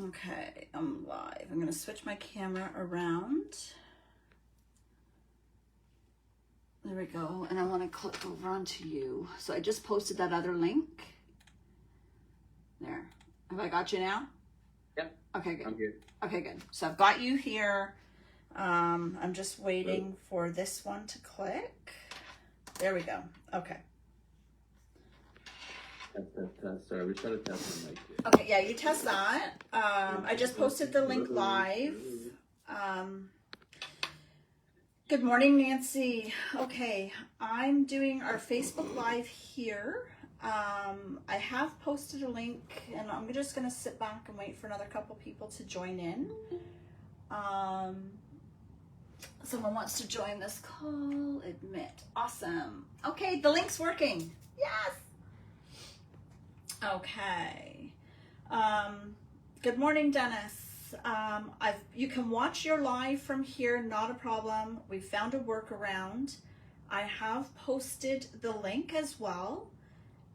Okay, I'm live. I'm going to switch my camera around. There we go. And I want to click over onto you. So I just posted that other link. There. Have I got you now? Yep. Okay, good. I'm good. Okay, good. So I've got you here. I'm just waiting for this one to click. There we go. Okay. Test. Sorry, we try to test the mic here. Okay, yeah, you test that. I just posted the link live. Good morning, Nancy. Okay, I'm doing our Facebook Live here. I have posted a link, and I'm just going to sit back and wait for another couple people to join in. Someone wants to join this call. Admit. Awesome. Okay, the link's working. Yes. Okay. Good morning, Dennis. You can watch your live from here, not a problem. We found a workaround. I have posted the link as well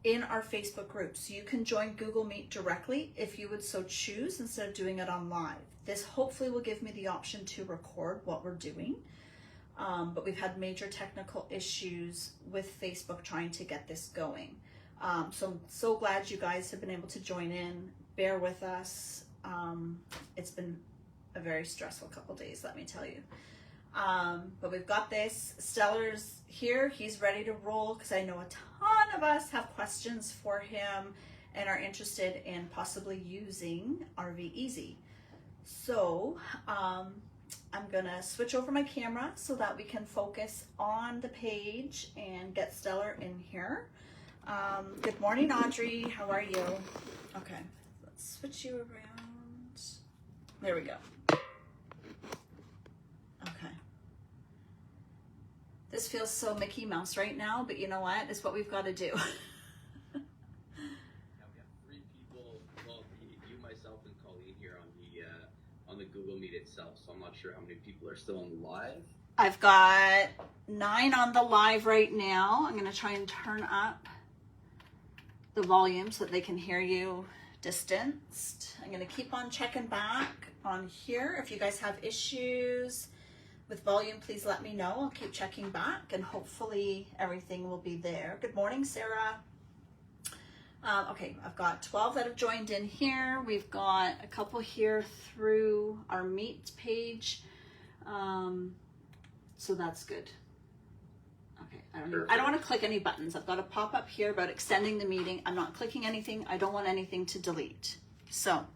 in our Facebook group, so you can join Google Meet directly if you would so choose instead of doing it on live. This hopefully will give me the option to record what we're doing, but we've had major technical issues with Facebook trying to get this going. So I'm so glad you guys have been able to join in. Bear with us. It's been a very stressful couple days, let me tell you. But we've got this. Stellar's here. He's ready to roll because I know a ton of us have questions for him and are interested in possibly using RVezy. So I'm going to switch over my camera so that we can focus on the page and get Stellar in here. Good morning, Audrey. How are you? Okay, let's switch you around. There we go. Okay. This feels so Mickey Mouse right now, but you know what? It's what we've got to do. Yeah, we have 3 people. Well, you, myself, and Colleen here on the Google Meet itself. So I'm not sure how many people are still on live. I've got 9 on the live right now. I'm going to try and turn up the volume so that they can hear you distanced. I'm going to keep on checking back on here. If you guys have issues with volume, please let me know. I'll keep checking back and hopefully everything will be there. Good morning, Sarah. Okay, I've got 12 that have joined in here. We've got a couple here through our Meet page. So that's good. Okay, I don't want to click any buttons. I've got a pop-up here about extending the meeting. I'm not clicking anything. I don't want anything to delete. So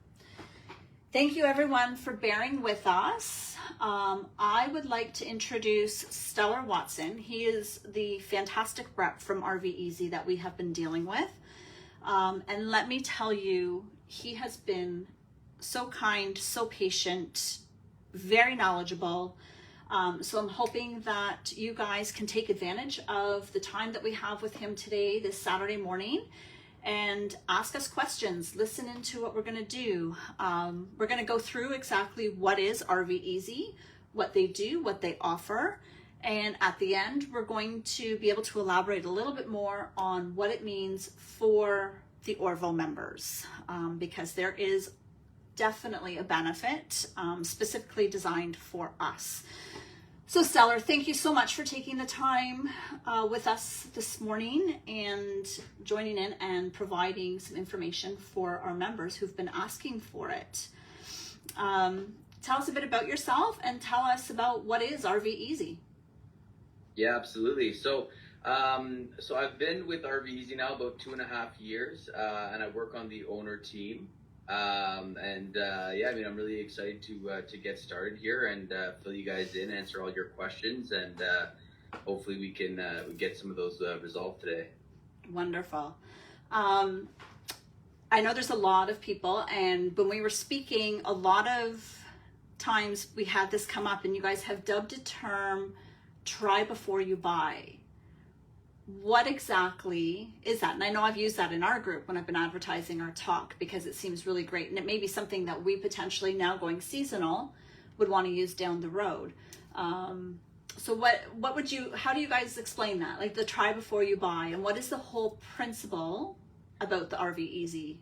thank you everyone for bearing with us. I would like to introduce Stellar Watson. He is the fantastic rep from RVezy that we have been dealing with. And let me tell you, he has been so kind, so patient, very knowledgeable. So I'm hoping that you guys can take advantage of the time that we have with him today, this Saturday morning, and ask us questions, listen into what we're going to do. We're going to go through exactly what is RVezy, what they do, what they offer. And at the end, we're going to be able to elaborate a little bit more on what it means for the ORVO members, because there is definitely a benefit specifically designed for us. So Stellar, thank you so much for taking the time with us this morning and joining in and providing some information for our members who've been asking for it. Tell us a bit about yourself and tell us about what is RVezy. Yeah, absolutely. So I've been with RVezy now about 2.5 years, and I work on the owner team. Yeah, I mean, I'm really excited to get started here and fill you guys in, answer all your questions, and hopefully we can get some of those resolved today. Wonderful. I know there's a lot of people, and when we were speaking, a lot of times we had this come up, and you guys have dubbed a term, try before you buy. What exactly is that? And I know I've used that in our group when I've been advertising our talk because it seems really great, and it may be something that we potentially, now going seasonal, would want to use down the road. So how do you guys explain that? Like the try before you buy, and what is the whole principle about the RVezy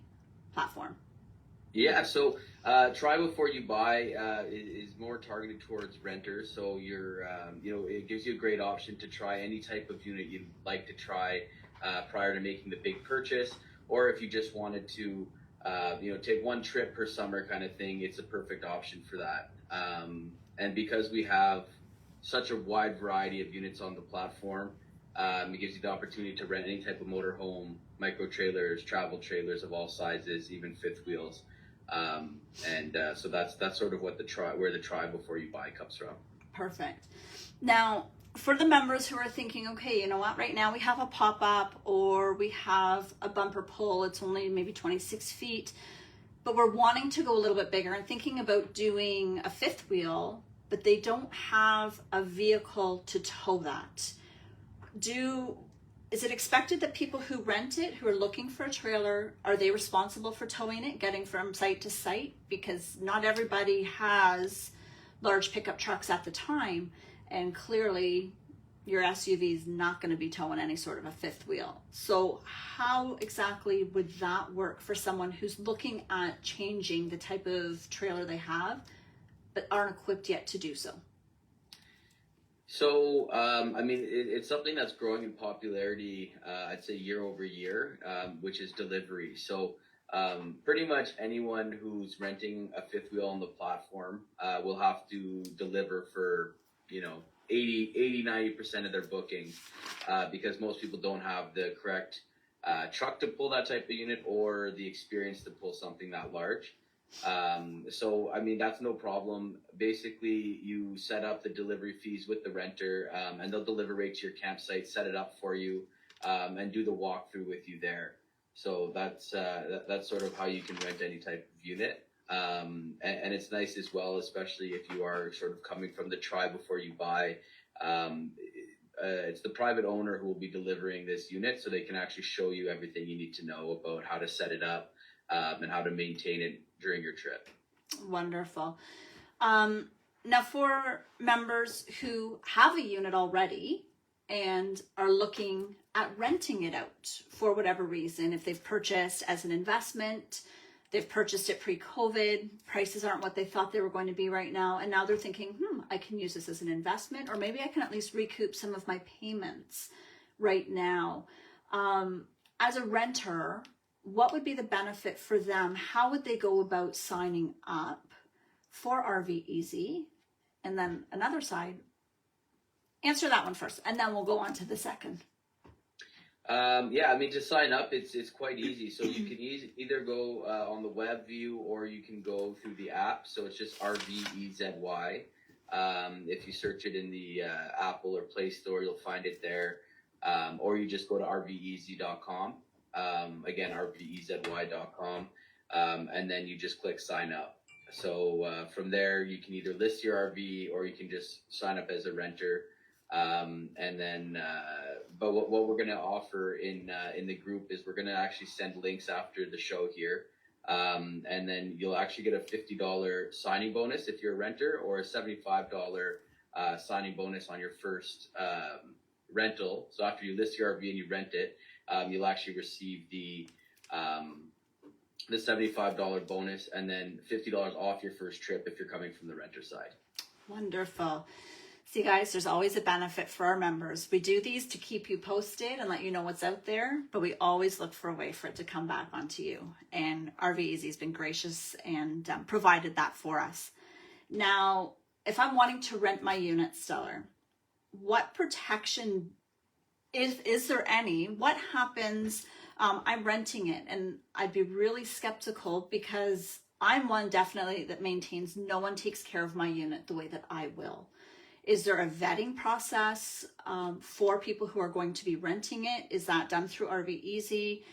platform? Yeah, so try before you buy is more targeted towards renters. So it gives you a great option to try any type of unit you'd like to try prior to making the big purchase, or if you just wanted to, take one trip per summer kind of thing, it's a perfect option for that. And because we have such a wide variety of units on the platform, it gives you the opportunity to rent any type of motorhome, micro trailers, travel trailers of all sizes, even fifth wheels. So that's sort of what where the try before you buy comes from. Perfect. Now, for the members who are thinking, okay, you know what, right now we have a pop-up or we have a bumper pull, it's only maybe 26 feet, but we're wanting to go a little bit bigger and thinking about doing a fifth wheel, but they don't have a vehicle to tow that. Is it expected that people who rent it, who are looking for a trailer, are they responsible for towing it, getting from site to site? Because not everybody has large pickup trucks at the time, and clearly your SUV is not going to be towing any sort of a fifth wheel. So how exactly would that work for someone who's looking at changing the type of trailer they have, but aren't equipped yet to do so? So, it's something that's growing in popularity, I'd say year over year, which is delivery. So, pretty much anyone who's renting a fifth wheel on the platform will have to deliver for, 90% of their bookings because most people don't have the correct truck to pull that type of unit or the experience to pull something that large. That's no problem. Basically, you set up the delivery fees with the renter, and they'll deliver right to your campsite, set it up for you, and do the walkthrough with you there. So that's sort of how you can rent any type of unit. And it's nice as well, especially if you are sort of coming from the try before you buy. It's the private owner who will be delivering this unit, so they can actually show you everything you need to know about how to set it up and how to maintain it during your trip. Wonderful. Now, for members who have a unit already and are looking at renting it out for whatever reason, if they've purchased as an investment, they've purchased it pre-COVID, prices aren't what they thought they were going to be right now, and now they're thinking, I can use this as an investment, or maybe I can at least recoup some of my payments right now. As a renter, what would be the benefit for them? How would they go about signing up for RVezy? And then another side, answer that one first, and then we'll go on to the second. To sign up, it's quite easy. So you can either go on the web view or you can go through the app. So it's just RVezy. If you search it in the Apple or Play Store, you'll find it there. Or you just go to RVezy.com. Again, RVezy.com. And then you just click sign up. So from there, you can either list your RV or you can just sign up as a renter. But what we're going to offer in the group is we're going to actually send links after the show here. And then you'll actually get a $50 signing bonus if you're a renter, or a $75 signing bonus on your first rental. So after you list your RV and you rent it, you'll actually receive the $75 bonus and then $50 off your first trip if you're coming from the renter side. Wonderful. See, guys, there's always a benefit for our members. We do these to keep you posted and let you know what's out there, but we always look for a way for it to come back onto you. And RVezy has been gracious and provided that for us. Now, if I'm wanting to rent my unit, Stellar, what protection is there any? What happens? I'm renting it, and I'd be really skeptical because I'm one definitely that maintains no one takes care of my unit the way that I will. Is there a vetting process for people who are going to be renting it? Is that done through RVezy?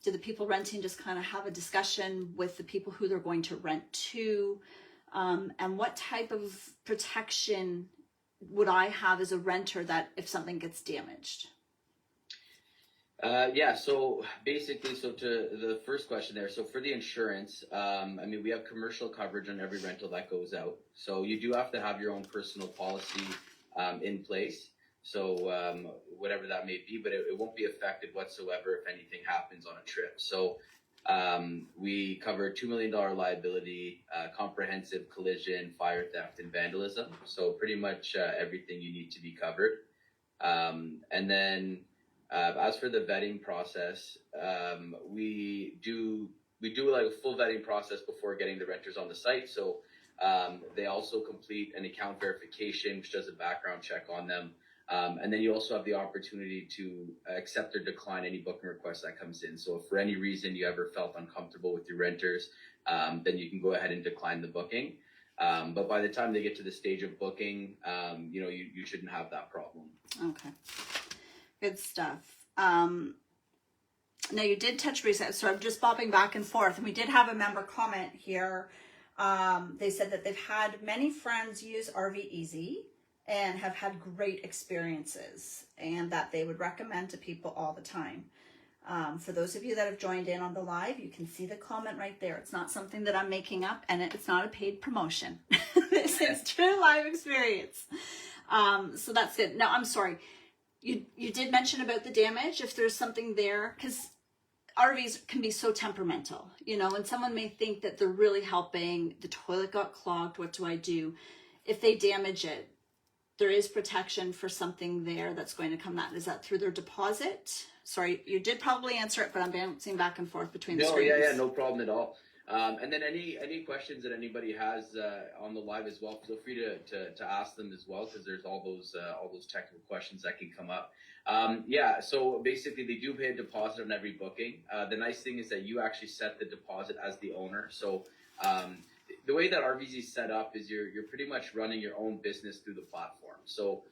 Do the people renting just kind of have a discussion with the people who they're going to rent to? And what type of protection would I have as a renter that if something gets damaged? So basically, to the first question there, so for the insurance, we have commercial coverage on every rental that goes out. So you do have to have your own personal policy in place. So whatever that may be, but it won't be affected whatsoever if anything happens on a trip. So We cover $2 million liability, comprehensive collision, fire, theft, and vandalism. So pretty much everything you need to be covered. And then as for the vetting process, we do like a full vetting process before getting the renters on the site. So they also complete an account verification, which does a background check on them. And then you also have the opportunity to accept or decline any booking request that comes in. So if for any reason you ever felt uncomfortable with your renters, then you can go ahead and decline the booking. But by the time they get to the stage of booking, you shouldn't have that problem. Okay, good stuff. Now you did touch base, so I'm just bobbing back and forth, and we did have a member comment here. They said that they've had many friends use RVezy and have had great experiences, and that they would recommend to people all the time. For those of you that have joined in on the live, you can see the comment right there. It's not something that I'm making up, and it's not a paid promotion. This is true live experience. So that's it. Now, I'm sorry. You did mention about the damage, if there's something there, because RVs can be so temperamental, and someone may think that they're really helping. The toilet got clogged. What do I do? If they damage it, there is protection for something there that's going to come out. Is that through their deposit? Sorry, you did probably answer it, but I'm bouncing back and forth between the screens. Yeah, no problem at all. And then any questions that anybody has on the live as well, feel free to ask them as well, because there's all those technical questions that can come up. So basically they do pay a deposit on every booking. The nice thing is that you actually set the deposit as the owner. So the way that RVezy is set up is you're pretty much running your own business through the platform. So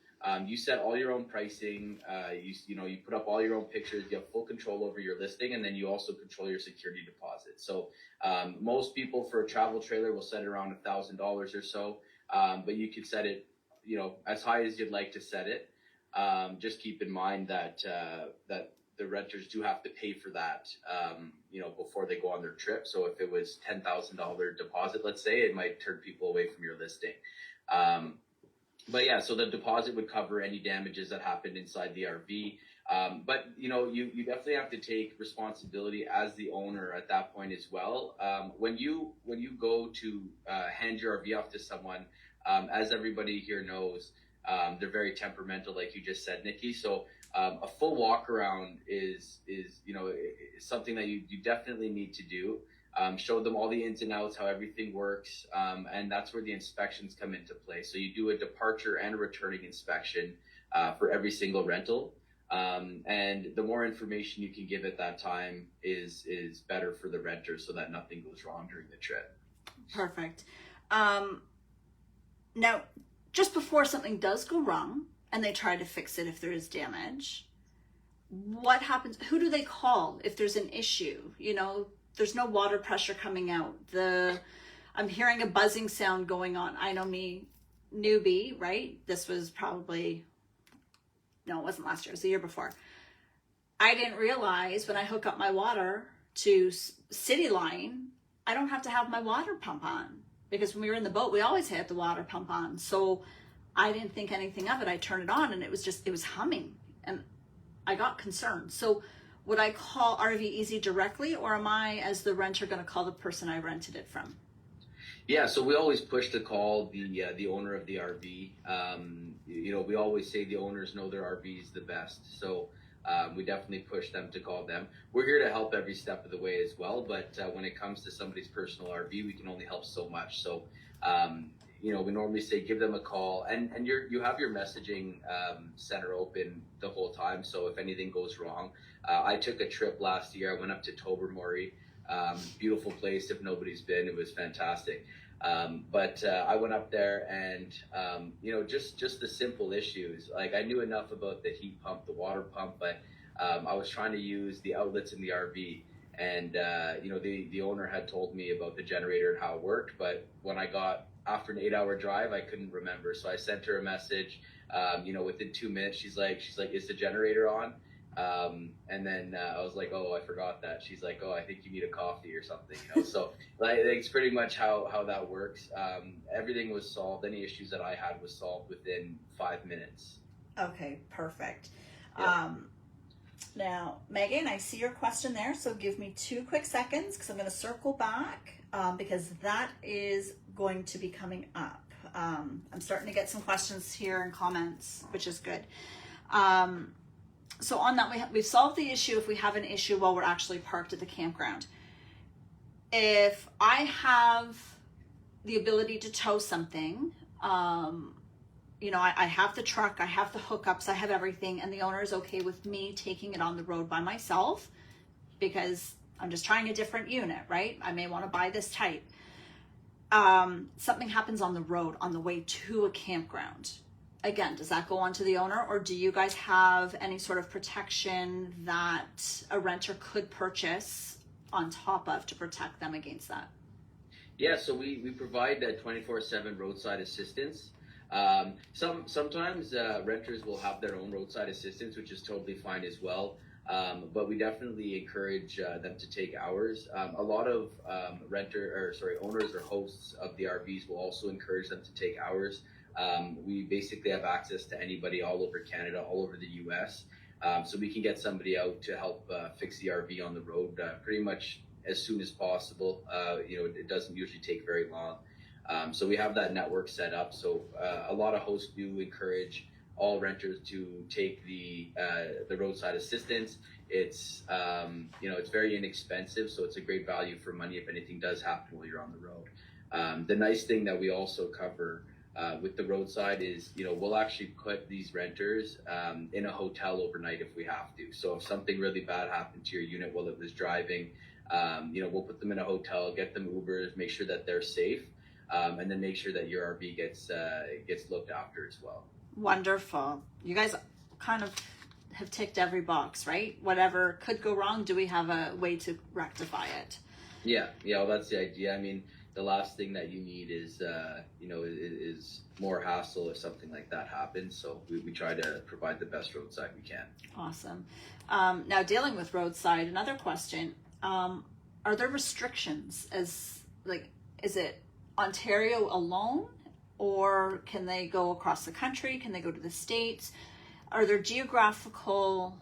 you set all your own pricing, you put up all your own pictures, you have full control over your listing, and then you also control your security deposit. So most people for a travel trailer will set it around $1,000 or so, but you can set it, as high as you'd like to set it. Just keep in mind that the renters do have to pay for that, before they go on their trip. So if it was $10,000 deposit, let's say, it might turn people away from your listing. But yeah, so the deposit would cover any damages that happened inside the RV. But you definitely have to take responsibility as the owner at that point as well. When you go to hand your RV off to someone, as everybody here knows, they're very temperamental, like you just said, Nikki. So a full walk around is something that you definitely need to do. Show them all the ins and outs, how everything works, and that's where the inspections come into play. So you do a departure and a returning inspection for every single rental, and the more information you can give at that time is better for the renter, so that nothing goes wrong during the trip. Perfect. Now, just before something does go wrong and they try to fix it if there is damage, what happens? Who do they call if there's an issue? There's no water pressure coming out. I'm hearing a buzzing sound going on. I know me, newbie, right? This was probably, no, it wasn't last year. It was the year before. I didn't realize when I hook up my water to City Line, I don't have to have my water pump on, because when we were in the boat, we always had the water pump on. So I didn't think anything of it. I turned it on and it was humming, and I got concerned. So would I call RVezy directly, or am I, as the renter, going to call the person I rented it from? Yeah, so we always push to call the owner of the RV. We always say the owners know their RVs the best. So we definitely push them to call them. We're here to help every step of the way as well. But when it comes to somebody's personal RV, we can only help so much. So, we normally say give them a call, and you have your messaging center open the whole time. So if anything goes wrong, I took a trip last year. I went up to Tobermory, beautiful place. If nobody's been, it was fantastic. But I went up there, and just the simple issues. Like, I knew enough about the heat pump, the water pump, but I was trying to use the outlets in the RV, and the owner had told me about the generator and how it worked. But when I got after an 8-hour drive, I couldn't remember. So I sent her a message. Within 2 minutes, she's like, is the generator on? And then I was like, oh, I forgot that. She's like, oh, I think you need a coffee or something. So it's pretty much how that works. Everything was solved. Any issues that I had was solved within 5 minutes. Okay, perfect. Yeah. Now, Megan, I see your question there, so give me 2 quick seconds because I'm going to circle back because that is going to be coming up. I'm starting to get some questions here and comments, which is good. So on that, we've solved the issue if we have an issue while we're actually parked at the campground. If I have the ability to tow something, you know, I have the truck, I have the hookups, I have everything, and the owner is okay with me taking it on the road by myself because I'm just trying a different unit, right? I may want to buy this type. Something happens on the road on the way to a campground. Again, does that go on to the owner, or do you guys have any sort of protection that a renter could purchase on top of to protect them against that? Yeah, so we provide 24/7 roadside assistance. Sometimes renters will have their own roadside assistance, which is totally fine as well. But we definitely encourage them to take ours. A lot of owners or hosts of the RVs will also encourage them to take ours. We basically have access to anybody all over Canada, all over the US. So we can get somebody out to help fix the RV on the road pretty much as soon as possible. You know, it doesn't usually take very long. So we have that network set up. So a lot of hosts do encourage all renters to take the roadside assistance. It's you know, it's very inexpensive, so it's a great value for money if anything does happen while you're on the road. The nice thing that we also cover with the roadside is, you know, we'll actually put these renters in a hotel overnight if we have to. So if something really bad happened to your unit while it was driving, you know, we'll put them in a hotel, get them Ubers, make sure that they're safe, and then make sure that your RV gets looked after as well. Wonderful. You guys kind of have ticked every box, right? Whatever could go wrong, do we have a way to rectify it? Yeah, well, that's the idea. I mean, the last thing that you need is, you know, is more hassle if something like that happens. So we try to provide the best roadside we can. Awesome. Now, dealing with roadside, another question. Are there restrictions is it Ontario alone, or can they go across the country? Can they go to the States? Are there geographical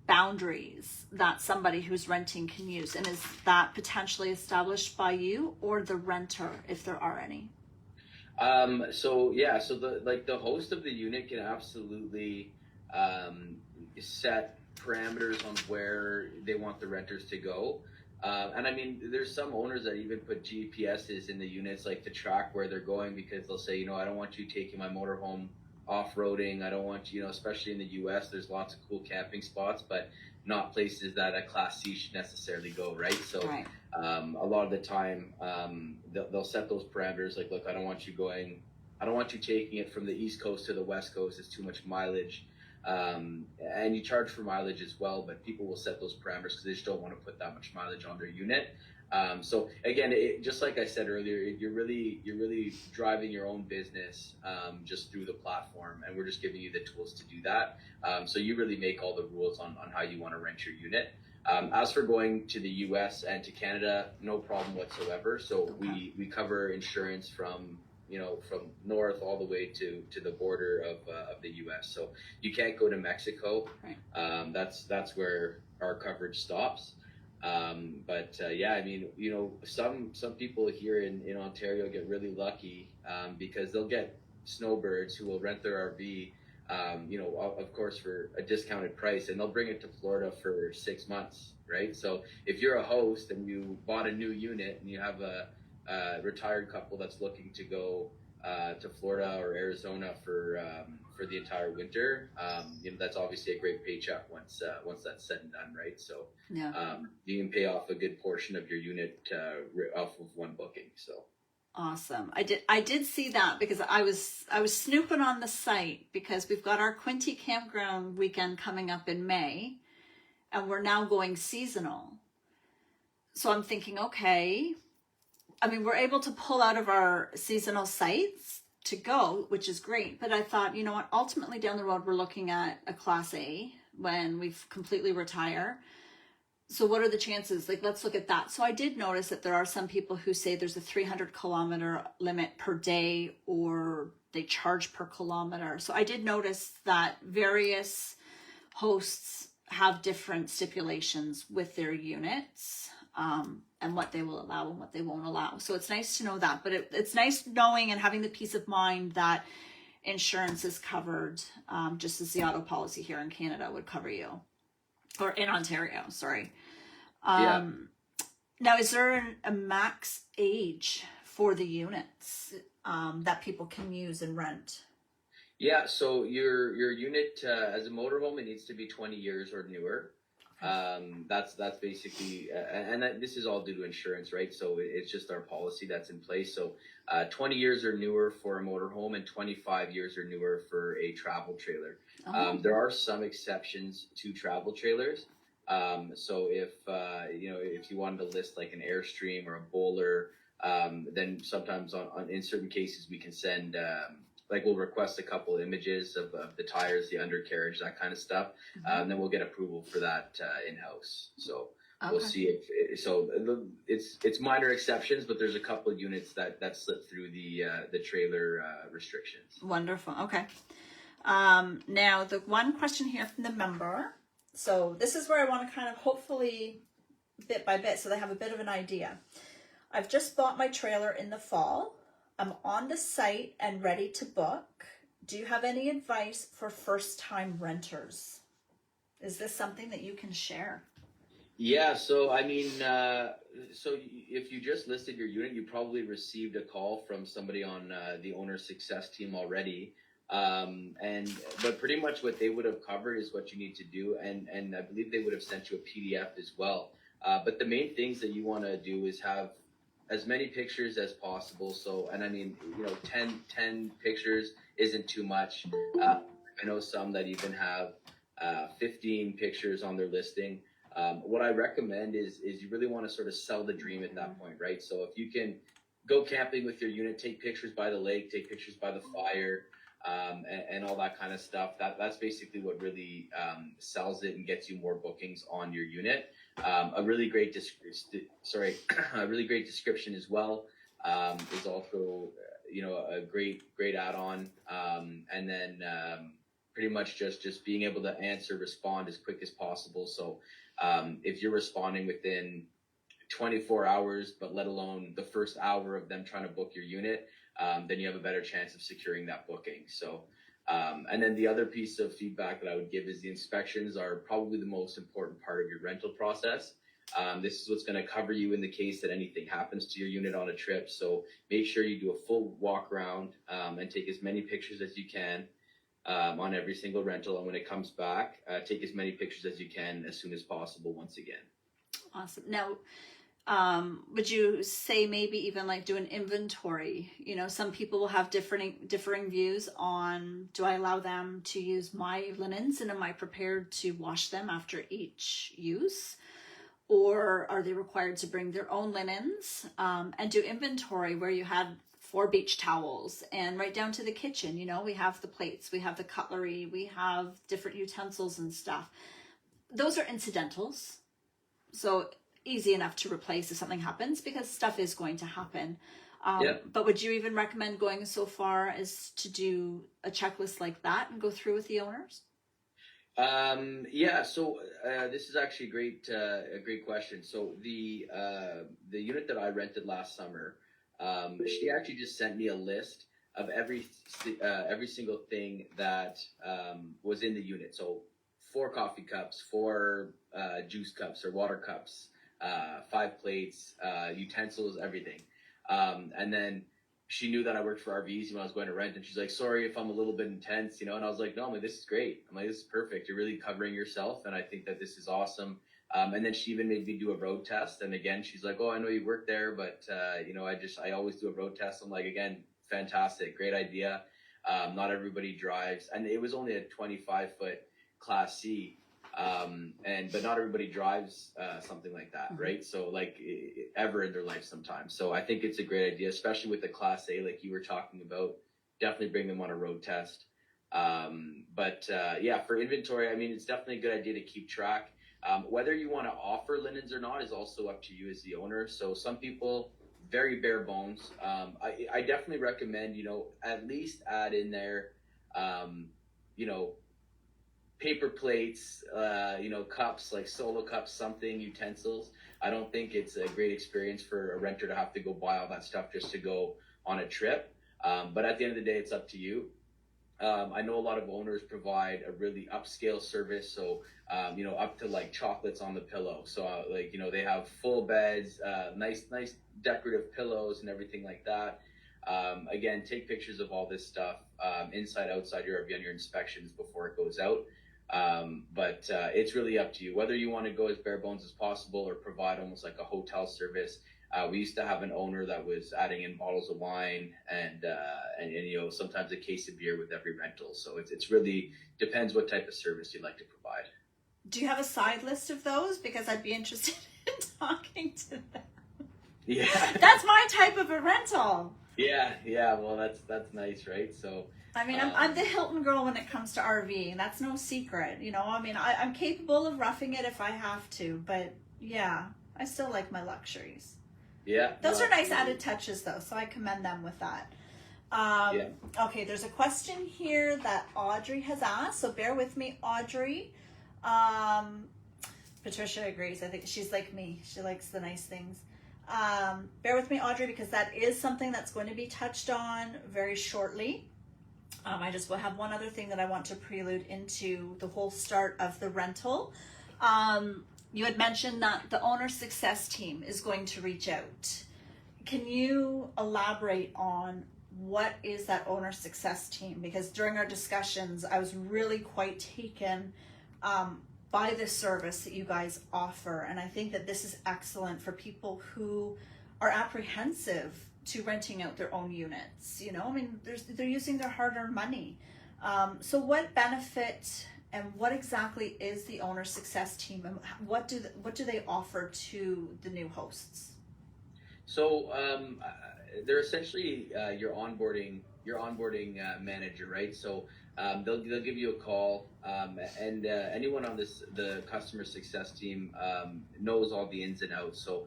boundaries that somebody who's renting can use? And is that potentially established by you or the renter, if there are any? So the host of the unit can absolutely set parameters on where they want the renters to go. And I mean, there's some owners that even put GPSs in the units, like to track where they're going, because they'll say, you know, I don't want you taking my motorhome off-roading. I don't want you know, especially in the US, there's lots of cool camping spots, but not places that a Class C should necessarily go, right? So Right. a lot of the time, they'll set those parameters, like, look, I don't want you taking it from the East Coast to the West Coast. It's too much mileage. And you charge for mileage as well, but people will set those parameters because they just don't want to put that much mileage on their unit. So again, just like I said earlier, you're really driving your own business just through the platform, and we're just giving you the tools to do that. So you really make all the rules on how you want to rent your unit. As for going to the US and to Canada, no problem whatsoever. So Okay. we cover insurance from north all the way to the border of the US. So you can't go to Mexico. Right. That's where our coverage stops. But yeah, I mean, you know, some people here in Ontario get really lucky because they'll get snowbirds who will rent their RV, you know, of course, for a discounted price, and they'll bring it to Florida for 6 months, right? So if you're a host and you bought a new unit and you have a retired couple that's looking to go to Florida or Arizona for the entire winter, you know, that's obviously a great paycheck once that's said and done, right? So Yeah. you can pay off a good portion of your unit off of one booking. So Awesome. I did see that because I was snooping on the site because we've got our Quinty campground weekend coming up in May, and we're now going seasonal. So I'm thinking, okay, I mean, we're able to pull out of our seasonal sites to go, which is great. But I thought, you know what, ultimately down the road, we're looking at a Class A when we've completely retire. So what are the chances? Like, let's look at that. So I did notice that there are some people who say there's a 300-kilometer limit per day, or they charge per kilometer. So I did notice that various hosts have different stipulations with their units, and what they will allow and what they won't allow. So it's nice to know that, but it's nice knowing and having the peace of mind that insurance is covered, just as the auto policy here in Canada would cover you, or in Ontario, sorry. Yeah. Now, is there a max age for the units that people can use and rent? Yeah, so your unit as a motorhome, it needs to be 20 years or newer. That's basically, this is all due to insurance, right? So it's just our policy that's in place. So 20 years or newer for a motorhome, and 25 years or newer for a travel trailer. Oh. There are some exceptions to travel trailers. So if if you wanted to list like an Airstream or a Bowler, then sometimes in certain cases we can send. Like we'll request a couple images of the tires, the undercarriage, that kind of stuff. Then we'll get approval for that in-house. So we'll see it's minor exceptions, but there's a couple of units that slip through the trailer restrictions. Wonderful. Okay. Now the one question here from the member. So this is where I want to kind of hopefully bit by bit so they have a bit of an idea. I've just bought my trailer in the fall. I'm on the site and ready to book. Do you have any advice for first-time renters? Is this something that you can share? Yeah, so I mean, so if you just listed your unit, you probably received a call from somebody on the owner success team already. But pretty much what they would have covered is what you need to do, and I believe they would have sent you a PDF as well. But the main things that you want to do is have as many pictures as possible. So, and I mean, 10 pictures isn't too much. I know some that even have 15 pictures on their listing. What I recommend is you really want to sort of sell the dream at that point, right? So if you can go camping with your unit, take pictures by the lake, take pictures by the fire, and all that kind of stuff. That's basically what really sells it and gets you more bookings on your unit. A really great a really great description as well is also a great add-on. And then pretty much just being able to respond as quick as possible. So if you're responding within 24 hours, but let alone the first hour of them trying to book your unit, then you have a better chance of securing that booking. So, and then the other piece of feedback that I would give is the inspections are probably the most important part of your rental process. This is what's going to cover you in the case that anything happens to your unit on a trip. So make sure you do a full walk around and take as many pictures as you can on every single rental. And when it comes back, take as many pictures as you can as soon as possible once again. Awesome. Now, would you say maybe even like do an inventory? Some people will have differing views on, do I allow them to use my linens and am I prepared to wash them after each use? Or are they required to bring their own linens and do inventory where you had 4 beach towels and right down to the kitchen, we have the plates, we have the cutlery, we have different utensils and stuff. Those are incidentals. So easy enough to replace if something happens because stuff is going to happen. But would you even recommend going so far as to do a checklist like that and go through with the owners? So this is actually a great question. So the unit that I rented last summer, she actually just sent me a list of every single thing that was in the unit. So 4 coffee cups, 4 juice cups or water cups, 5 plates, utensils, everything. And then she knew that I worked for RVezy when I was going to rent, and she's like, sorry if I'm a little bit intense, and I was like, no, I'm like, this is great. I'm like, this is perfect. You're really covering yourself, and I think that this is awesome. And then she even made me do a road test. And again, she's like, oh, I know you work there, but, I always do a road test. I'm like, again, fantastic, great idea. Not everybody drives. And it was only a 25-foot Class C. But not everybody drives something like that, right? So like ever in their life sometimes. So I think it's a great idea, especially with the Class A, like you were talking about. Definitely bring them on a road test. For inventory, I mean, it's definitely a good idea to keep track. Whether you want to offer linens or not is also up to you as the owner. So some people, very bare bones. I definitely recommend, at least add in there, paper plates, cups, like solo cups, something, utensils. I don't think it's a great experience for a renter to have to go buy all that stuff just to go on a trip. But at the end of the day, it's up to you. I know a lot of owners provide a really upscale service, so up to like chocolates on the pillow. So they have full beds, nice decorative pillows and everything like that. Again, take pictures of all this stuff inside, outside your RV on your inspections before it goes out. But it's really up to you whether you want to go as bare bones as possible or provide almost like a hotel service. We used to have an owner that was adding in bottles of wine and sometimes a case of beer with every rental. So it's really depends what type of service you'd like to provide. Do you have a side list of those? Because I'd be interested in talking to them. Yeah, that's my type of a rental. Yeah. Well, that's nice, right? So. I mean, I'm the Hilton girl when it comes to RVing. That's no secret, I mean, I'm capable of roughing it if I have to, but yeah, I still like my luxuries. Yeah. Those are nice added touches, though, so I commend them with that. Okay, there's a question here that Audrey has asked, so bear with me, Audrey. Patricia agrees. I think she's like me. She likes the nice things. Bear with me, Audrey, because that is something that's going to be touched on very shortly. I just will have one other thing that I want to prelude into the whole start of the rental. You had mentioned that the owner success team is going to reach out. Can you elaborate on what is that owner success team? Because during our discussions, I was really quite taken by the service that you guys offer. And I think that this is excellent for people who are apprehensive to renting out their own units. I mean, they're using their hard-earned money. So what benefit and what exactly is the owner success team, and what do they offer to the new hosts? So they're essentially your onboarding manager, right? So they'll give you a call, and anyone on the customer success team knows all the ins and outs. So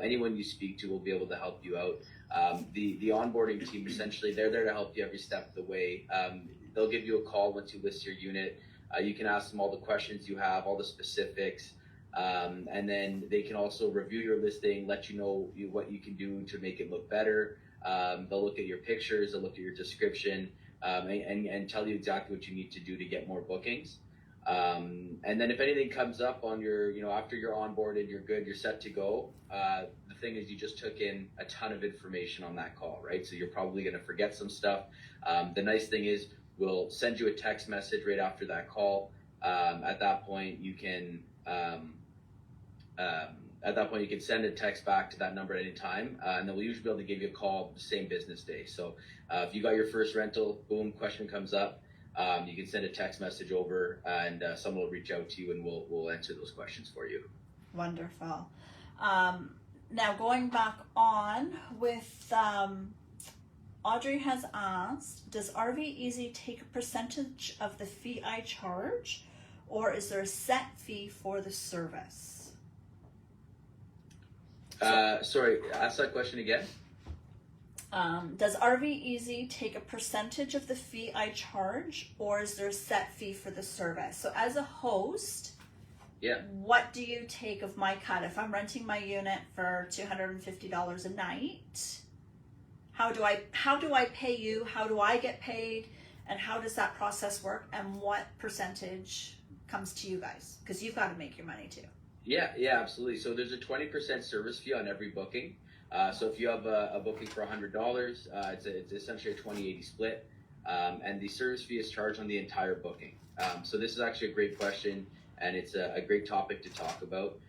anyone you speak to will be able to help you out. The onboarding team, essentially, they're there to help you every step of the way. They'll give you a call once you list your unit. You can ask them all the questions you have, all the specifics, and then they can also review your listing, let you know what you can do to make it look better. They'll look at your pictures, they'll look at your description, and tell you exactly what you need to do to get more bookings. And then if anything comes up on your, after you're onboarded, you're good, you're set to go. The thing is, you just took in a ton of information on that call, right? So you're probably going to forget some stuff. The nice thing is we'll send you a text message right after that call. At that point, you can send a text back to that number at any time, and then we'll usually be able to give you a call the same business day. So if you got your first rental, boom, question comes up, you can send a text message over, and someone will reach out to you, and we'll answer those questions for you. Wonderful. Now going back on with Audrey has asked, does RVezy take a percentage of the fee I charge, or is there a set fee for the service? Sorry, ask that question again. Does RVezy take a percentage of the fee I charge, or is there a set fee for the service? So as a host, what do you take of my cut? If I'm renting my unit for $250 a night, how do I pay you? How do I get paid? And how does that process work? And what percentage comes to you guys? Because you've got to make your money too. Yeah, absolutely. So there's a 20% service fee on every booking. So if you have a booking for $100, it's essentially a 20-80 split. And the service fee is charged on the entire booking. So this is actually a great question, and it's a great topic to talk about.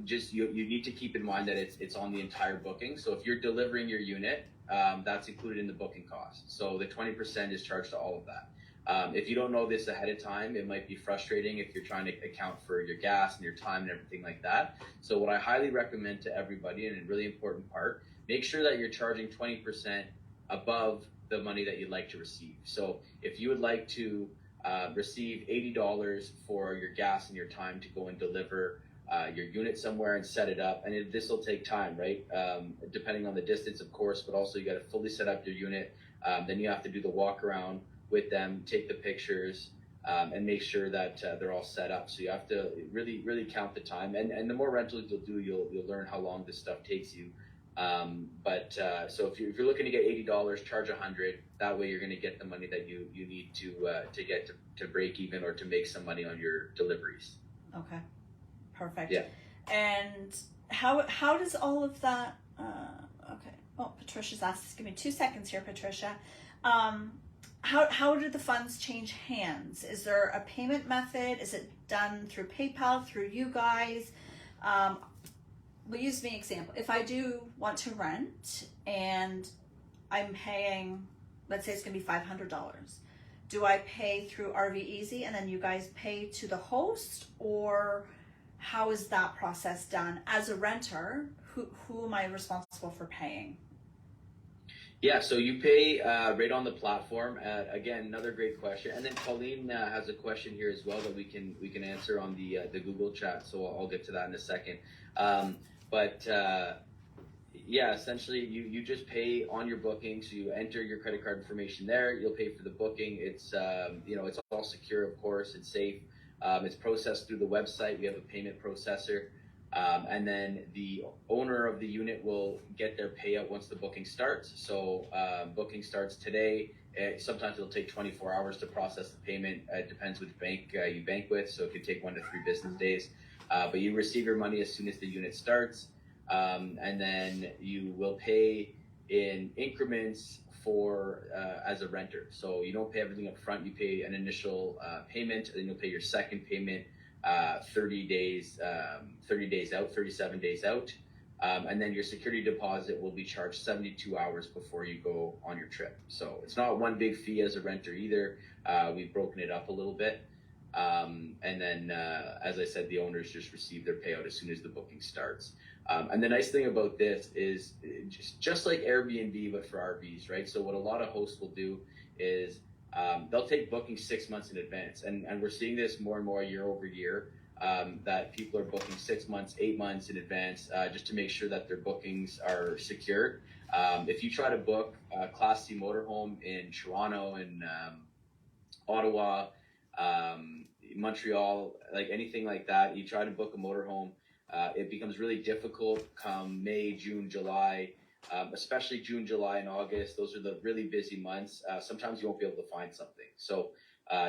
Just you need to keep in mind that it's on the entire booking. So if you're delivering your unit, that's included in the booking cost. So the 20% is charged to all of that. If you don't know this ahead of time, it might be frustrating if you're trying to account for your gas and your time and everything like that. So what I highly recommend to everybody, and a really important part, make sure that you're charging 20% above the money that you'd like to receive. So if you would like to receive $80 for your gas and your time to go and deliver your unit somewhere and set it up, and this will take time, right? Depending on the distance, of course, but also you got to fully set up your unit. Then you have to do the walk around with them, take the pictures, and make sure that they're all set up. So you have to really count the time, and the more rentals you'll do, you'll learn how long this stuff takes you. So if you're looking to get $80, charge $100. That way you're going to get the money that you need to get to break even or to make some money on your deliveries. Okay, perfect. Yeah. And how does all of that? Okay. Oh, Patricia's asked. Just give me 2 seconds here, Patricia. How do the funds change hands? Is there a payment method? Is it done through PayPal, through you guys? We'll use me example. If I do want to rent and I'm paying, let's say it's going to be $500. Do I pay through RVezy and then you guys pay to the host, or how is that process done? As a renter, who am I responsible for paying? Yeah, so you pay right on the platform. Again, another great question. And then Colleen has a question here as well that we can answer on the Google chat. So I'll get to that in a second. Yeah, essentially you just pay on your booking. So you enter your credit card information there. You'll pay for the booking. It's it's all secure, of course. It's safe. It's processed through the website. We have a payment processor. And then the owner of the unit will get their payout once the booking starts. So booking starts today. Sometimes it'll take 24 hours to process the payment. It depends which bank you bank with. So it could take 1 to 3 business days. But you receive your money as soon as the unit starts. And then you will pay in increments for as a renter. So you don't pay everything up front. You pay an initial payment, and then you'll pay your second payment 30 days out, 37 days out. And then your security deposit will be charged 72 hours before you go on your trip. So it's not one big fee as a renter either. We've broken it up a little bit. And then, as I said, the owners just receive their payout as soon as the booking starts. And the nice thing about this is just like Airbnb, but for RVs, right? So what a lot of hosts will do is they'll take bookings 6 months in advance. And we're seeing this more and more year over year, that people are booking 6 months, 8 months in advance, just to make sure that their bookings are secured. If you try to book a Class C motorhome in Toronto and Ottawa, Montreal, like anything like that, you try to book a motorhome, it becomes really difficult come May, June, July, especially June, July, and August. Those are the really busy months. Sometimes you won't be able to find something. So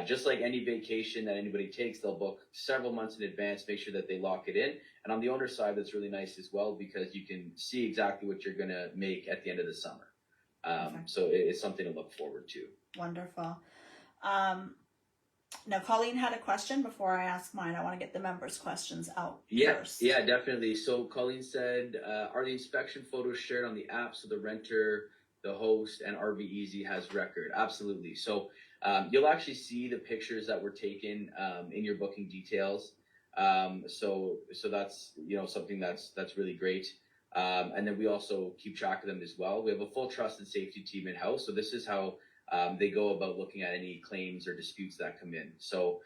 just like any vacation that anybody takes, they'll book several months in advance, make sure that they lock it in. And on the owner side, that's really nice as well, because you can see exactly what you're going to make at the end of the summer. So it's something to look forward to. Wonderful. Now, Colleen had a question before I ask mine. I want to get the members' questions out first. Yeah, definitely. So Colleen said, are the inspection photos shared on the app so the renter, the host, and RVezy has record? Absolutely. So you'll actually see the pictures that were taken in your booking details. So that's something that's really great. And then we also keep track of them as well. We have a full trust and safety team in house. So this is how they go about looking at any claims or disputes that come in. So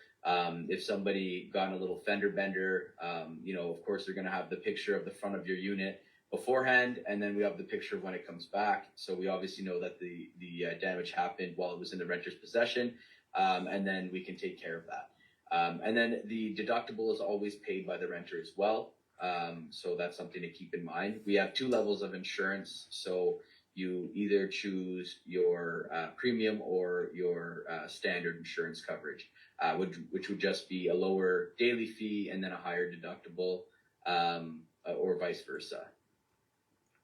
if somebody got in a little fender bender, of course they're going to have the picture of the front of your unit beforehand, and then we have the picture of when it comes back. So we obviously know that the damage happened while it was in the renter's possession, and then we can take care of that. And then the deductible is always paid by the renter as well. So that's something to keep in mind. We have 2 levels of insurance. So you either choose your premium or your standard insurance coverage, which would just be a lower daily fee and then a higher deductible, or vice versa.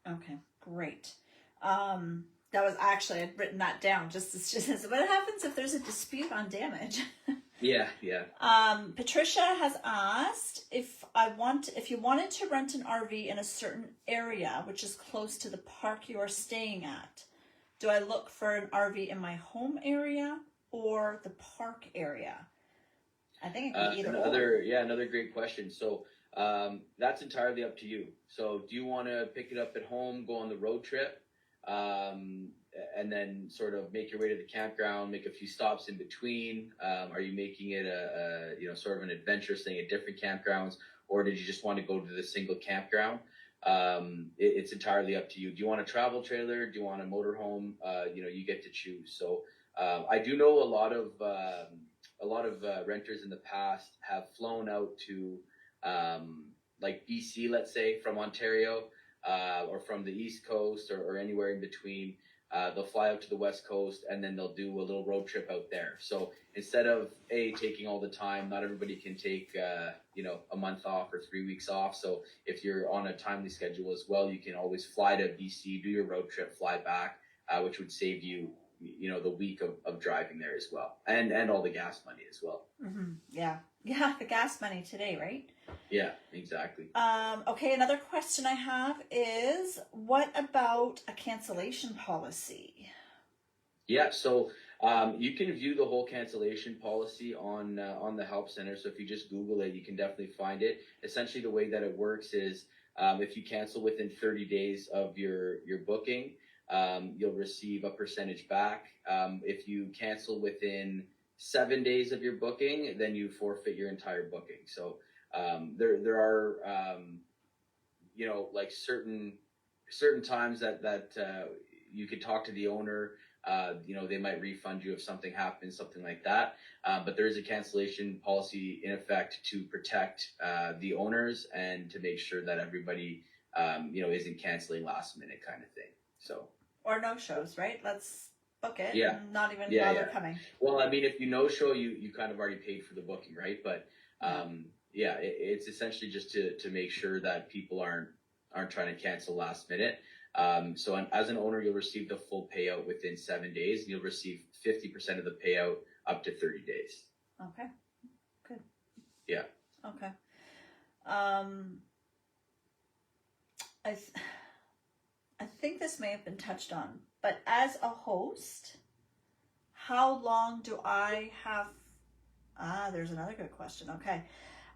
Okay, great. That was actually, I'd written that down just as what happens if there's a dispute on damage? Yeah. Patricia has asked if you wanted to rent an RV in a certain area, which is close to the park you are staying at, do I look for an RV in my home area or the park area? I think it can be either or. Another great question. So that's entirely up to you. So do you want to pick it up at home, go on the road trip, and then sort of make your way to the campground, make a few stops in between? Are you making it a sort of an adventure, staying at different campgrounds, or did you just want to go to the single campground? It's entirely up to you. Do you want a travel trailer? Do you want a motorhome? You get to choose. So I do know a lot of a lot of renters in the past have flown out to like BC, let's say, from Ontario, or from the East Coast, or anywhere in between. They'll fly out to the West Coast, and then they'll do a little road trip out there. So instead of taking all the time, not everybody can take a month off or 3 weeks off. So if you're on a timely schedule as well, you can always fly to BC, do your road trip, fly back, which would save you the week of driving there as well, and all the gas money as well. Mm-hmm. Yeah, the gas money today, right? Yeah, exactly. Okay, another question I have is, what about a cancellation policy? Yeah, so you can view the whole cancellation policy on the Help Center. So if you just Google it, you can definitely find it. Essentially, the way that it works is if you cancel within 30 days of your booking, you'll receive a percentage back. If you cancel within 7 days of your booking, then you forfeit your entire booking. So there are like certain times that you could talk to the owner. They might refund you if something happens, something like that. But there is a cancellation policy in effect to protect the owners and to make sure that everybody isn't canceling last minute kind of thing. So. Or no shows, right? Let's book it. Yeah. And not even bother coming. Well, I mean, if you no show, you kind of already paid for the booking, right? But it's essentially just to make sure that people aren't trying to cancel last minute. So as an owner, you'll receive the full payout within 7 days, and you'll receive 50% of the payout up to 30 days. Okay. Good. Yeah. Okay. I think this may have been touched on, but as a host, how long do I have... there's another good question. Okay.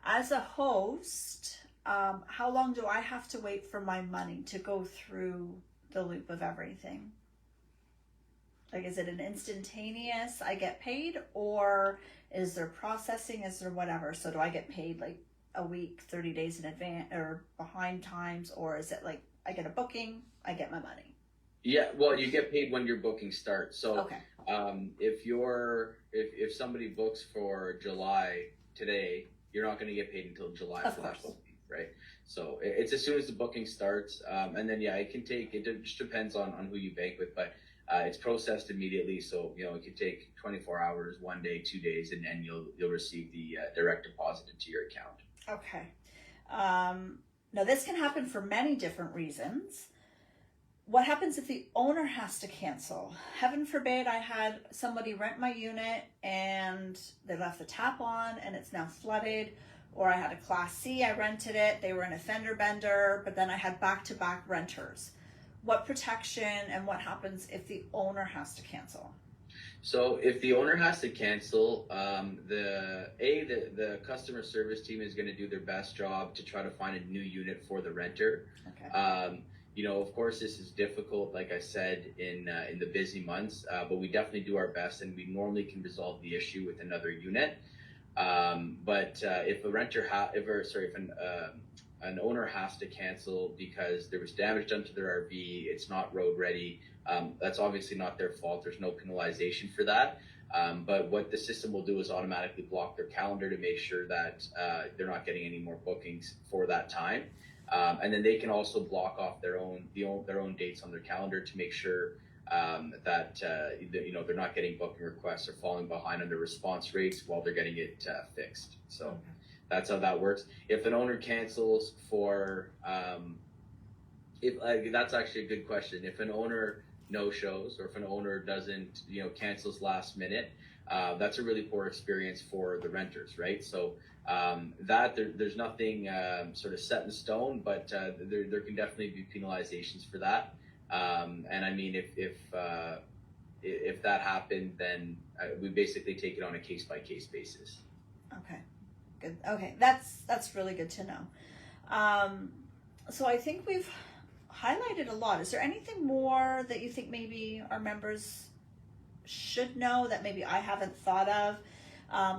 As a host, how long do I have to wait for my money to go through the loop of everything? Like, is it an instantaneous, I get paid, or is there processing, is there whatever? So do I get paid like a week, 30 days in advance, or behind times, or is it like I get a booking, I get my money? Yeah, well, you get paid when your booking starts. So okay. If somebody books for July today, you're not going to get paid until July for that booking, right? So it's as soon as the booking starts, and then it just depends on who you bank with, but it's processed immediately. So it could take 24 hours, 1 day, 2 days, and then you'll receive the direct deposit into your account. Okay. Now this can happen for many different reasons. What happens if the owner has to cancel? Heaven forbid I had somebody rent my unit and they left the tap on and it's now flooded, or I had a Class C, I rented it, they were in a fender bender, but then I had back-to-back renters. What protection and what happens if the owner has to cancel? So if the owner has to cancel, the customer service team is going to do their best job to try to find a new unit for the renter. Okay. Of course, this is difficult, like I said, in the busy months, but we definitely do our best, and we normally can resolve the issue with another unit. But if an owner has to cancel because there was damage done to their RV, it's not road ready, that's obviously not their fault. There's no penalization for that. But what the system will do is automatically block their calendar to make sure that they're not getting any more bookings for that time. And then they can also block off their own dates on their calendar to make sure that they're not getting booking requests or falling behind on their response rates while they're getting it fixed. So. Okay. That's how that works. If an owner cancels for, that's actually a good question. If an owner no shows, or if an owner doesn't, cancels last minute, that's a really poor experience for the renters, right? So there's nothing sort of set in stone, but there can definitely be penalizations for that. And I mean, if that happened, then we basically take it on a case-by-case basis. Okay. Good. Okay, that's really good to know. So I think we've highlighted a lot. Is there anything more that you think maybe our members should know that maybe I haven't thought of?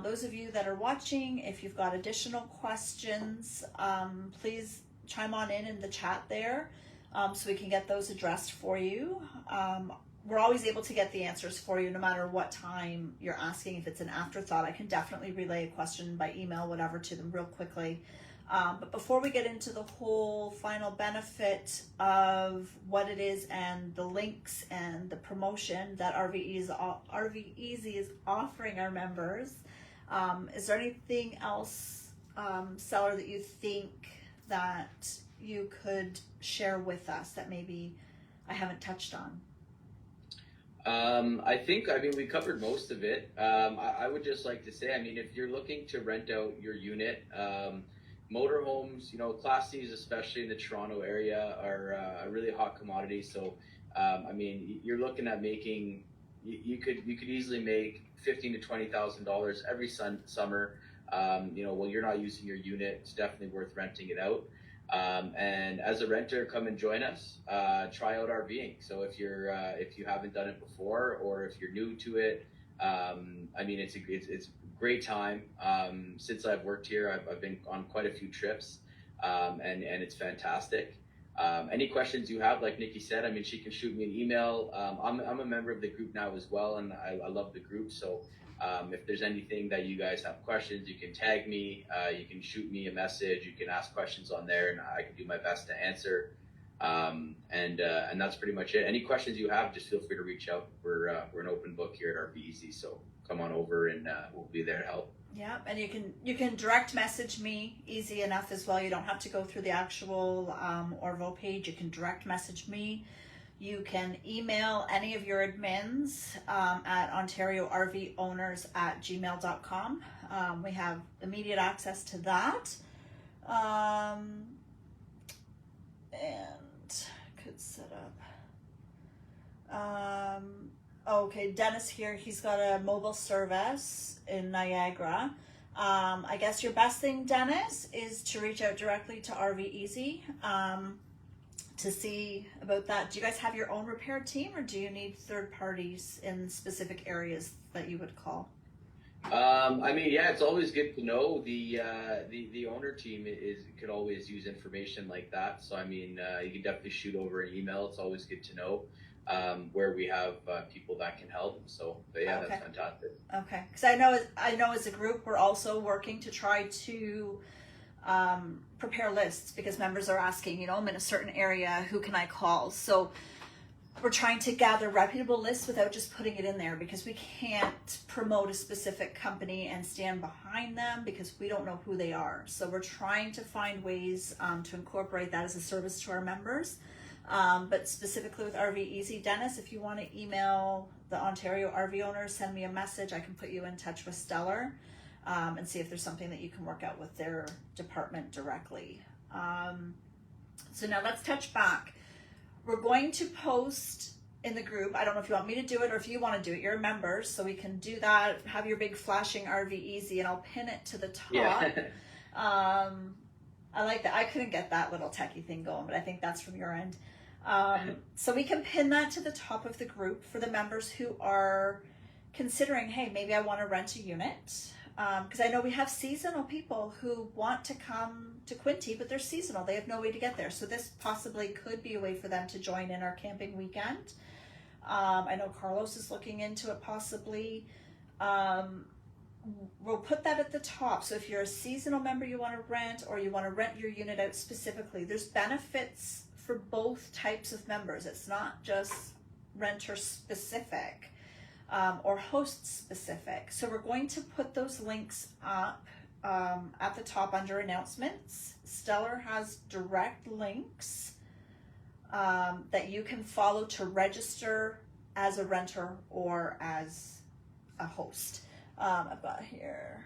Those of you that are watching, if you've got additional questions, please chime on in the chat there, so we can get those addressed for you. we're always able to get the answers for you no matter what time you're asking. If it's an afterthought, I can definitely relay a question by email, whatever, to them real quickly. But before we get into the whole final benefit of what it is and the links and the promotion that RVezy is offering our members, is there anything else, Seller, that you think that you could share with us that maybe I haven't touched on? I mean, we covered most of it. I would just like to say, I mean, if you're looking to rent out your unit, motorhomes, you know, Class Cs, especially in the Toronto area, are a really hot commodity. So, I mean, you're looking at making, you could easily make $15,000 to $20,000 every summer. You know, when you're not using your unit, it's definitely worth renting it out. And as a renter, come and join us. Try out RVing. So if you haven't done it before, or if you're new to it, I mean, it's a great time. Since I've worked here, I've been on quite a few trips, and it's fantastic. Any questions you have, like Nikki said, I mean, she can shoot me an email. I'm a member of the group now as well, and I love the group. So if there's anything that you guys have questions, you can tag me, you can shoot me a message, you can ask questions on there, and I can do my best to answer. And that's pretty much it. Any questions you have, just feel free to reach out. We're an open book here at RVezy, so come on over and we'll be there to help. Yeah, and you can direct message me, easy enough as well. You don't have to go through the actual ORVO page. You can direct message me. You can email any of your admins at ontarioRVowners@gmail.com. We have immediate access to that. And could set up. Okay, Dennis here, he's got a mobile service in Niagara. I guess your best thing, Dennis, is to reach out directly to RVezy to see about that. Do you guys have your own repair team, or do you need third parties in specific areas that you would call? I mean, yeah, it's always good to know. The owner team could always use information like that. So I mean, you can definitely shoot over an email. It's always good to know where we have people that can help. So, but yeah, Okay. That's fantastic. Okay, because I know as a group we're also working to try to prepare lists, because members are asking, you know, I'm in a certain area, who can I call? So we're trying to gather reputable lists without just putting it in there, because we can't promote a specific company and stand behind them because we don't know who they are. So we're trying to find ways to incorporate that as a service to our members. But specifically with RVezy, Dennis, if you want to email the Ontario RV owners, send me a message. I can put you in touch with Stellar and see if there's something that you can work out with their department directly. So now let's touch back. We're going to post in the group. I don't know if you want me to do it or if you want to do it. You're a member, so we can do that. Have your big flashing RVezy, and I'll pin it to the top. Yeah. I like that. I couldn't get that little techie thing going, but I think that's from your end. So we can pin that to the top of the group for the members who are considering, hey, maybe I want to rent a unit. Because I know we have seasonal people who want to come to Quinte, but they're seasonal. They have no way to get there. So this possibly could be a way for them to join in our camping weekend. I know Carlos is looking into it possibly. We'll put that at the top. So if you're a seasonal member, you want to rent, or you want to rent your unit out specifically, there's benefits for both types of members. It's not just renter specific or host specific. So we're going to put those links up at the top under announcements. Stellar has direct links that you can follow to register as a renter or as a host. I've got here.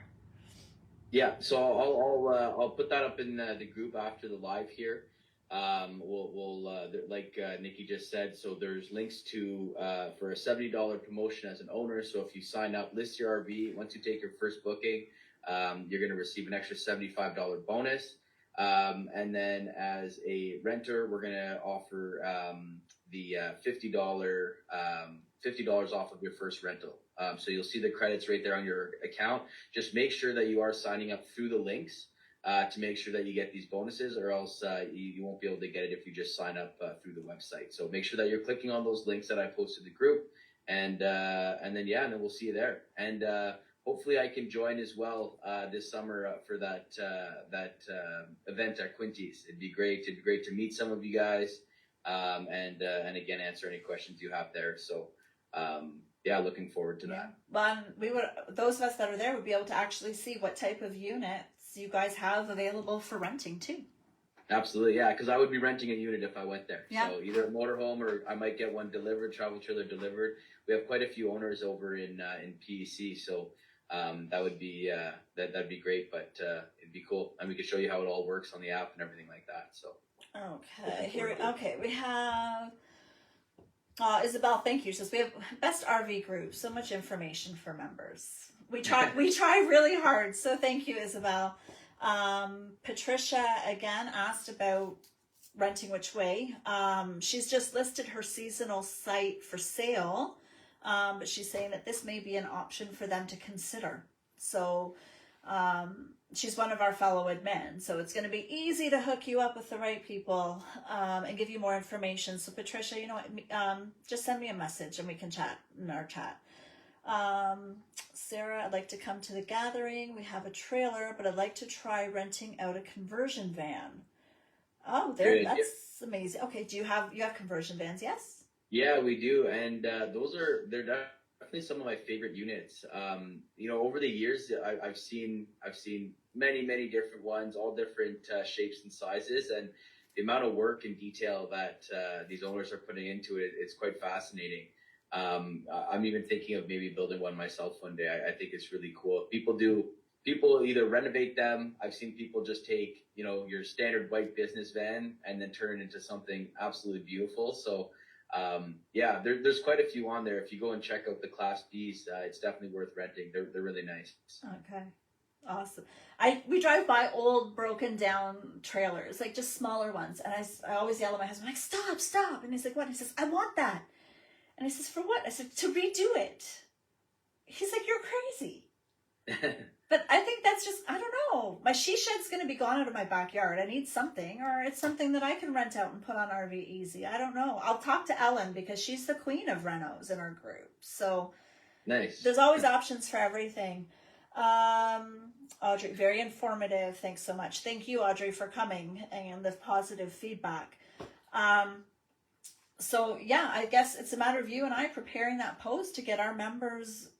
Yeah, so I'll put that up in the group after the live here. We'll like Nikki just said, so there's links to for a $70 promotion as an owner. So if you sign up, list your RV, once you take your first booking, you're going to receive an extra $75 bonus. And then as a renter, we're going to offer the $50 off of your first rental. So you'll see the credits right there on your account. Just make sure that you are signing up through the links. to make sure that you get these bonuses, or else you won't be able to get it if you just sign up through the website. So make sure that you're clicking on those links that I posted in the group, and then we'll see you there. And hopefully I can join as well this summer for that event at Quinty's. It'd be great. It'd be great to meet some of you guys, and again answer any questions you have there. So looking forward to that. Well, those of us that are there would be able to actually see what type of units you guys have available for renting too. Absolutely, yeah, because I would be renting a unit if I went there. Yeah. So either a motorhome, or I might get one delivered, travel trailer delivered. We have quite a few owners over in PEC, so that would be that'd be great. But it'd be cool, and we could show you how it all works on the app and everything like that. So okay, we have Isabel. Thank you. She says we have best RV group. So much information for members. We try really hard. So thank you, Isabel. Patricia again asked about renting which way. She's just listed her seasonal site for sale, but she's saying that this may be an option for them to consider. So she's one of our fellow admins, so it's going to be easy to hook you up with the right people and give you more information. So Patricia, you know what, just send me a message and we can chat in our chat. Sarah, I'd like to come to the gathering. We have a trailer, but I'd like to try renting out a conversion van. Oh, that's amazing. Okay, you have conversion vans? Yes. Yeah, we do, and they're definitely some of my favorite units. Over the years, I've seen many different ones, all different shapes and sizes, and the amount of work and detail that these owners are putting into it, it's quite fascinating. I'm even thinking of maybe building one myself one day. I think it's really cool. People either renovate them. I've seen people just take, your standard white business van and then turn it into something absolutely beautiful. So, there's quite a few on there. If you go and check out the Class Bs, it's definitely worth renting. They're really nice. Okay. Awesome. We drive by old broken down trailers, like just smaller ones. And I always yell at my husband, like, stop. And he's like, what? And he says, I want that. And he says, for what? I said, to redo it. He's like, you're crazy. But I think that's just, I don't know. My she shed's going to be gone out of my backyard. I need something, or it's something that I can rent out and put on RVezy. I don't know. I'll talk to Ellen because she's the queen of renos in our group. So nice. There's always options for everything. Audrey, very informative. Thanks so much. Thank you, Audrey, for coming and the positive feedback. So yeah, I guess it's a matter of you and I preparing that post to get our members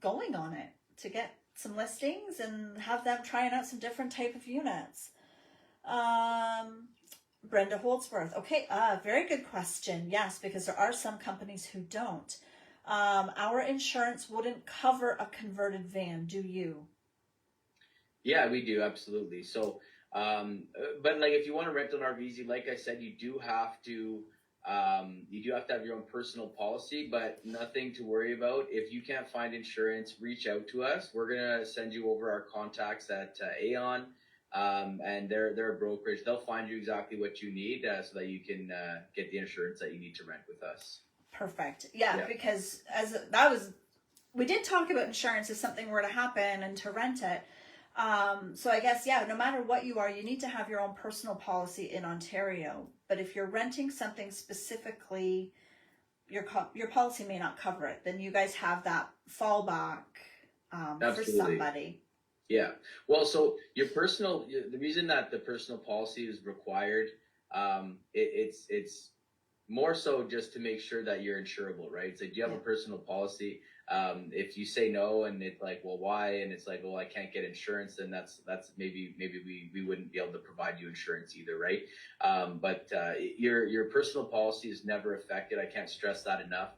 going on it, to get some listings and have them trying out some different type of units. Brenda Holdsworth. Okay, very good question. Yes, because there are some companies who don't. Our insurance wouldn't cover a converted van, do you? Yeah, we do, absolutely. So, but like if you want to rent on RVezy, like I said, you do have to have your own personal policy, but nothing to worry about. If you can't find insurance, reach out to us. We're gonna send you over our contacts at Aon, and they're a brokerage. They'll find you exactly what you need so that you can get the insurance that you need to rent with us. Perfect. Yeah. Because we did talk about insurance if something were to happen and to rent it. So I guess, no matter what you are, you need to have your own personal policy in Ontario. But if you're renting something specifically, your policy may not cover it. Then you guys have that fallback for somebody. Yeah. Well, so the reason that the personal policy is required, it's more so just to make sure that you're insurable, right? It's like, do you have a personal policy? If you say no and it's like, well, why? And it's like, well, I can't get insurance, then that's maybe we wouldn't be able to provide you insurance either, right? But your personal policy is never affected. I can't stress that enough.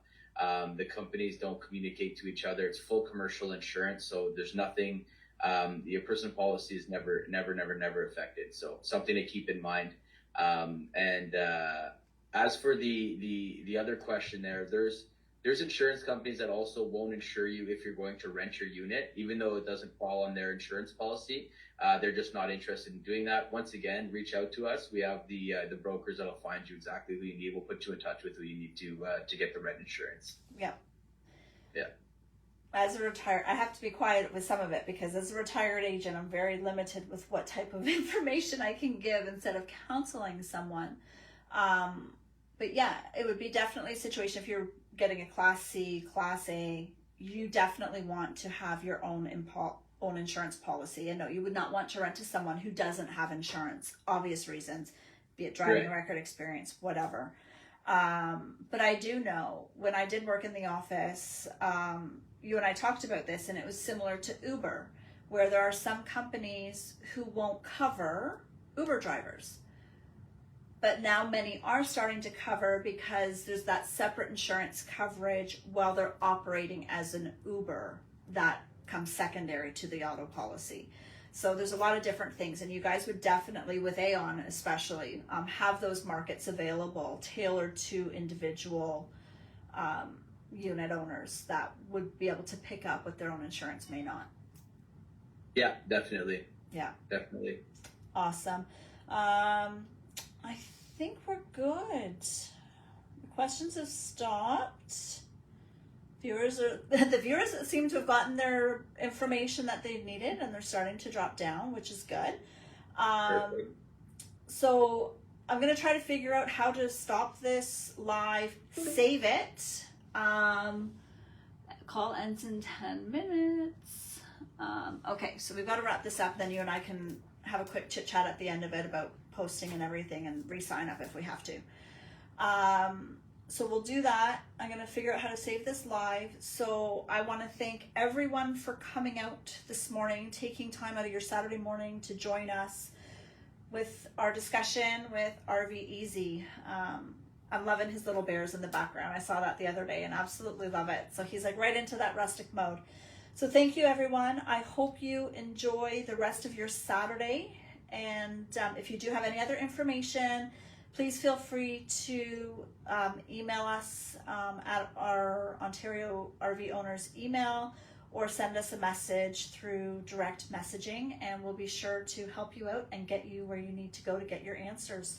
The companies don't communicate to each other. It's full commercial insurance, so there's nothing. Your personal policy is never affected. So something to keep in mind. As for the other question there's insurance companies that also won't insure you if you're going to rent your unit, even though it doesn't fall on their insurance policy. They're just not interested in doing that. Once again, reach out to us. We have the brokers that'll find you exactly who you need. We'll put you in touch with who you need to get the rent insurance. Yeah. Yeah. as a retired, I have to be quiet with some of it because as a retired agent, I'm very limited with what type of information I can give instead of counseling someone. But yeah, it would be definitely a situation if you're getting a Class C, Class A, you definitely want to have your own insurance policy. And no, you would not want to rent to someone who doesn't have insurance, obvious reasons, be it driving record, experience, whatever. But I do know when I did work in the office, you and I talked about this, and it was similar to Uber, where there are some companies who won't cover Uber drivers. But now many are starting to cover because there's that separate insurance coverage while they're operating as an Uber that comes secondary to the auto policy. So there's a lot of different things, and you guys would definitely, with Aon especially, have those markets available, tailored to individual unit owners that would be able to pick up what their own insurance may not. Yeah, definitely. Yeah. Definitely. Awesome. I think we're good. The questions have stopped. The viewers seem to have gotten their information that they needed, and they're starting to drop down, which is good. So I'm going to try to figure out how to stop this live, save it. Call ends in 10 minutes. Okay, so we've got to wrap this up, then you and I can have a quick chit chat at the end of it about posting and everything, and re-sign up if we have to. So we'll do that. I'm going to figure out how to save this live. So I want to thank everyone for coming out this morning, taking time out of your Saturday morning to join us with our discussion with RVezy. I'm loving his little bears in the background. I saw that the other day and absolutely love it. So he's like right into that rustic mode. So thank you, everyone. I hope you enjoy the rest of your Saturday. And if you do have any other information, please feel free to email us at our Ontario RV owners email, or send us a message through direct messaging, and we'll be sure to help you out and get you where you need to go to get your answers.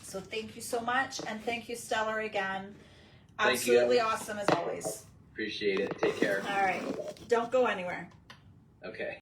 So thank you so much, and thank you, Stellar, again. Absolutely awesome as always. Appreciate it. Take care. All right. Don't go anywhere. Okay.